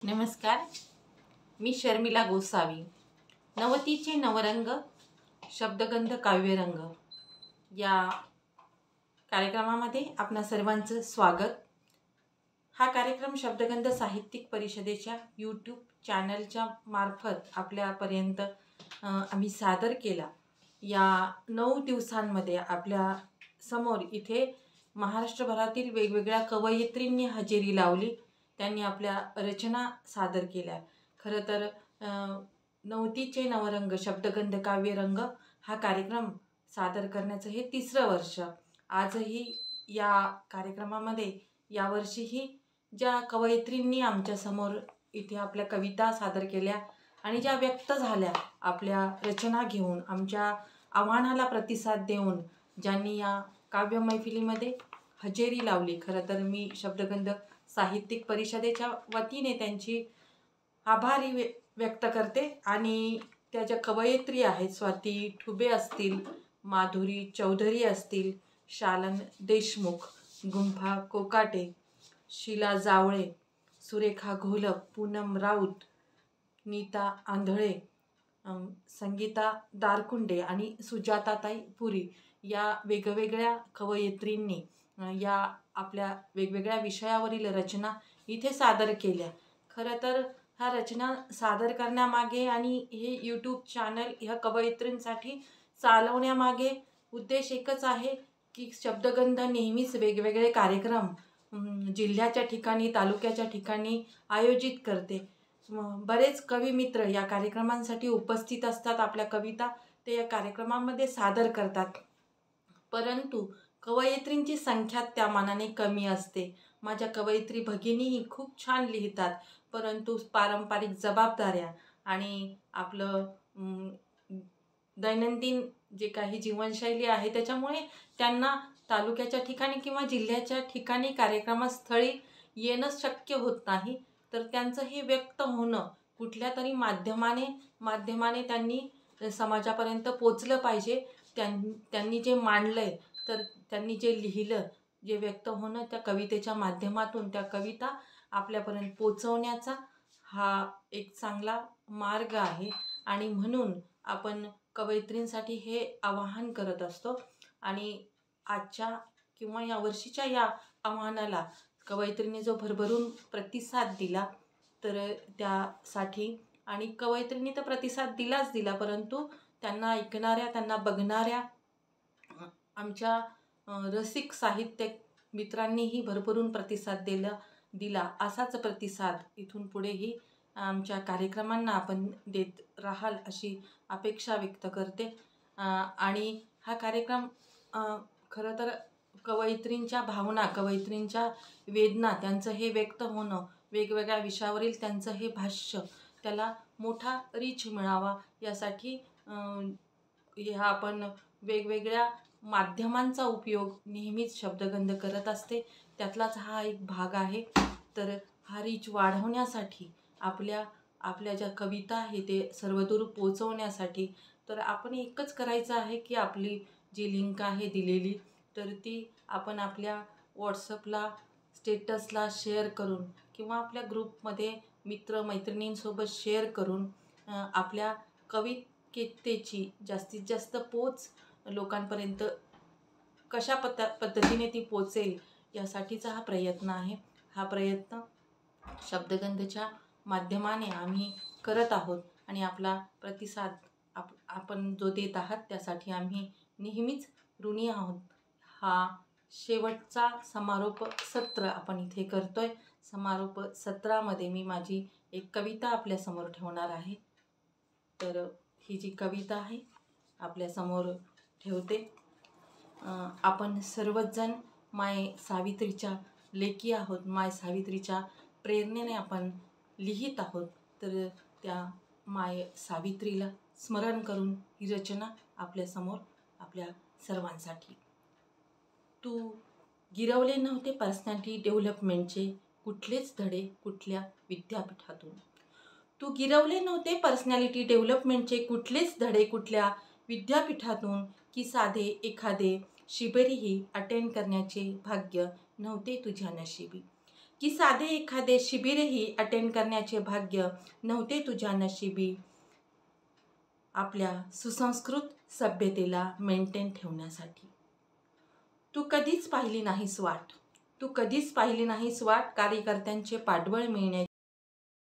नमस्कार, मी शर्मिला गोसावी. नवतीचे नवरंग शब्दगंध काव्यरंग या कार्यक्रमामध्ये आपणा सर्वांचं स्वागत. हा कार्यक्रम शब्दगंध साहित्यिक परिषदेच्या यूट्यूब चॅनलच्या मार्फत आपल्यापर्यंत आम्ही सादर केला. या 9 दिवसांमध्ये आपल्या समोर इथे महाराष्ट्रभरातील वेगवेगळ्या कवयित्रींनी हजेरी लावली. त्यांनी आपल्या रचना सादर केल्या. खरं तर नवतीचे नवरंग शब्दगंध काव्यरंग हा कार्यक्रम सादर करण्याचं हे 3रं वर्ष. आजही या कार्यक्रमामध्ये यावर्षीही ज्या कवयित्रींनी आमच्यासमोर इथे आपल्या कविता सादर केल्या आणि ज्या व्यक्त झाल्या आपल्या रचना घेऊन, आमच्या आव्हानाला प्रतिसाद देऊन ज्यांनी या काव्य मैफिलीमध्ये हजेरी लावली, खरं तर मी शब्दगंध साहित्यिक परिषदेच्या वतीने त्यांची आभारी व्यक्त करते. आणि त्या ज्या कवयित्री आहेत, स्वाती ठुबे असतील, माधुरी चौधरी असतील, शालन देशमुख, गुंफा कोकाटे, शीला जावळे, सुरेखा घोलप, पूनम राऊत, नीता आंधळे, संगीता दारकुंडे आणि सुजाताताई पुरी या वेगवेगळ्या कवयित्रींनी या आपल्या वेगवेगळ्या विषयावरील रचना इथे सादर केल्या. खरं तर ह्या रचना सादर करण्यामागे आणि हे यूट्यूब चॅनल ह्या कवयित्रींसाठी चालवण्यामागे उद्देश एकच आहे की शब्दगंध नेहमीच वेगवेगळे कार्यक्रम जिल्ह्याच्या ठिकाणी, तालुक्याच्या ठिकाणी आयोजित करते. बरेच कविमित्र या कार्यक्रमांसाठी उपस्थित असतात. आपल्या कविता ते या कार्यक्रमामध्ये सादर करतात. परंतु कवयित्रींची संख्या त्या मानाने कमी असते. माझ्या कवयित्री भगिनीही खूप छान लिहितात, परंतु पारंपरिक जबाबदाऱ्या आणि आपलं दैनंदिन जे काही जीवनशैली आहे त्याच्यामुळे त्यांना तालुक्याच्या ठिकाणी किंवा जिल्ह्याच्या ठिकाणी कार्यक्रमस्थळी येणं शक्य होत नाही. तर त्यांचं हे व्यक्त होणं कुठल्या तरी माध्यमाने त्यांनी समाजापर्यंत पोचलं पाहिजे. त्यांनी जे मांडलंय, तर त्यांनी जे लिहिलं, जे व्यक्त होणं, त्या कवितेच्या माध्यमातून त्या कविता आपल्यापर्यंत पोचवण्याचा हा एक चांगला मार्ग आहे. आणि म्हणून आपण कवयित्रींसाठी हे आवाहन करत असतो. आणि आजच्या किंवा या वर्षीच्या या आव्हानाला कवयित्रींनी जो भरभरून प्रतिसाद दिला, तर त्यासाठी आणि कवयित्रींनी तर प्रतिसाद दिला, परंतु त्यांना ऐकणाऱ्या, त्यांना बघणाऱ्या आमच्या रसिक साहित्यिक मित्रांनीही भरभरून प्रतिसाद दिला. असाच प्रतिसाद इथून पुढेही आमच्या कार्यक्रमांना आपण देत राहाल अशी अपेक्षा व्यक्त करते. आणि हा कार्यक्रम खरं तर कवयित्रींच्या भावना, कवयित्रींच्या वेदना, त्यांचं हे व्यक्त होणं, वेगवेगळ्या विषयावरील त्यांचं हे भाष्य, त्याला मोठा रीच मिळावा यासाठी ह्या आपण वेगवेगळ्या माध्यमांचा उपयोग नेहमीच शब्दगंध करत असते. त्यातलाच हा एक भाग आहे. तर हा रीच वाढवण्यासाठी आपल्या ज्या कविता आहे ते सर्वदूर पोचवण्यासाठी तर आपण एकच करायचं आहे की आपली जी लिंक आहे दिलेली, तर ती आपण आपल्या व्हॉट्सअपला स्टेटसला शेअर करून किंवा आपल्या ग्रुपमध्ये मित्रमैत्रिणींसोबत शेअर करून आपल्या कवितेची जास्तीत जास्त पोच लोकांपर्यंत कशा पद्धतीने ती पोचेल यासाठीचा हा प्रयत्न आहे. हा प्रयत्न शब्दगंधच्या माध्यमाने आम्ही करत आहोत आणि आपला प्रतिसाद आपण जो देत आहात त्यासाठी आम्ही नेहमीच ऋणी आहोत. हा शेवटचा समारोप सत्र आपण इथे करतोय. समारोप सत्रामध्ये मी माझी एक कविता आपल्यासमोर ठेवणार आहे. तर ही जी कविता आहे आपल्यासमोर ठेवते. आपण सर्वच जण माय सावित्रीच्या लेकी आहोत. माय सावित्रीच्या प्रेरणेने आपण लिहित आहोत. तर त्या माय सावित्रीला स्मरण करून ही रचना आपल्यासमोर आपल्या सर्वांसाठी. तू गिरवले नव्हते पर्सनॅलिटी डेव्हलपमेंटचे कुठलेच धडे कुठल्या विद्यापीठातून. तू गिरवले नव्हते पर्सनॅलिटी डेव्हलपमेंटचे कुठलेच धडे कुठल्या विद्यापीठातून, की साधे एखादे शिबिरही अटेंड करण्याचे भाग्य नव्हते तुझ्या नशिबी. की साधे एखादे शिबिरही अटेंड करण्याचे भाग्य नव्हते तुझ्या नशिबी, आपल्या सुसंस्कृत सभ्यतेला मेंटेन ठेवण्यासाठी. तू कधीच पाहिली नाहीस वाट, तू कधीच पाहिली नाहीस वाट कार्यकर्त्यांचे पाठबळ मिळण्याची.